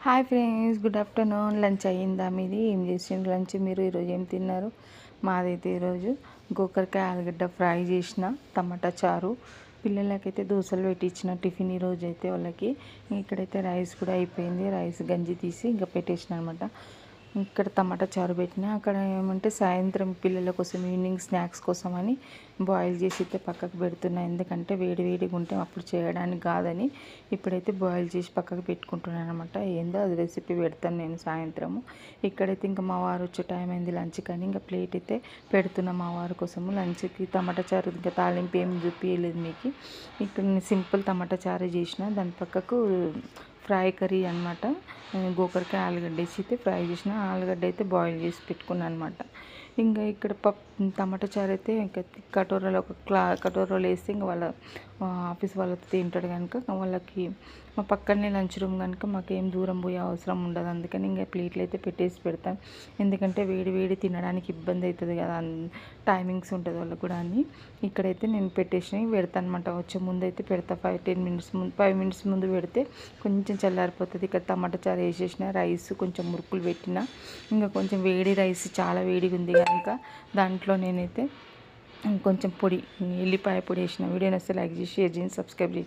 Hi friends, good afternoon. Lunch అయ్యిందా మీది? ఏం చేసిండ్రు లంచ్? మీరు ఈరోజు ఏం తిన్నారు? మాదైతే ఈరోజు గోకరకాయ ఆలుగడ్డ ఫ్రై చేసిన, టమాటా చారు, పిల్లలకైతే దోశలు పెట్టించిన టిఫిన్ ఈరోజు అయితే వాళ్ళకి. ఇక్కడైతే రైస్ కూడా అయిపోయింది. రైస్ గంజి తీసి ఇంకా పెట్టేసిన అనమాట. ఇక్కడ టమాటా చారు పెట్టిన. అక్కడ ఏమంటే సాయంత్రం పిల్లల కోసం ఈవినింగ్ స్నాక్స్ కోసం అని బాయిల్ చేసి అయితే పక్కకు పెడుతున్నా. ఎందుకంటే వేడి వేడిగా ఉంటే అప్పుడు చేయడానికి కాదని ఇప్పుడైతే బాయిల్ చేసి పక్కకు పెట్టుకుంటున్నాను అనమాట. ఏందో అది రెసిపీ పెడతాను నేను సాయంత్రము. ఇక్కడైతే ఇంకా మా వారు వచ్చే టైం అయింది లంచ్ కానీ ఇంకా ప్లేట్ అయితే పెడుతున్నా మా వారి కోసము లంచ్కి. టమాటా చారు ఇంకా తాలింపు ఏం చూపించలేదు మీకు. ఇక్కడ నేను సింపుల్ టమాటా చారు చేసిన, దాని పక్కకు ఫ్రై కర్రీ అనమాట. గోకరకాయ ఆలుగడ్డ వేసి అయితే ఫ్రై చేసిన, ఆలుగడ్డ అయితే బాయిల్ చేసి పెట్టుకున్నాను అనమాట. ఇంకా ఇక్కడ టమాటా చారు అయితే ఇంకా కటోరాలో కటోరాలో వేస్తే ఇంకా వాళ్ళ ఆఫీస్ వాళ్ళతో తింటాడు కనుక వాళ్ళకి మా పక్కనే లంచ్ రూమ్ కనుక మాకేం దూరం పోయే అవసరం ఉండదు. అందుకని ఇంకా ప్లేట్లు అయితే పెట్టేసి పెడతాను. ఎందుకంటే వేడి వేడి తినడానికి ఇబ్బంది అవుతుంది కదా, టైమింగ్స్ ఉంటుంది వాళ్ళకు కూడా అని. ఇక్కడైతే నేను పెట్టేసి పెడతాను అనమాట. వచ్చే ముందు అయితే పెడతా, 5 మినిట్స్ ముందు పెడితే కొంచెం చల్లారిపోతుంది. ఇక్కడ టమాటా చారు వేసేసిన, రైస్ కొంచెం మురుకులు పెట్టిన. ఇంకా కొంచెం వేడి రైస్ చాలా వేడిగా ఉంది కనుక దాంట్లో నేనైతే కొంచెం పొడి ఎల్లిపాయ పొడి వేసిన. వీడియో నచ్చితే లైక్ చేసి షేర్ చేసి సబ్స్క్రైబ్ చేసి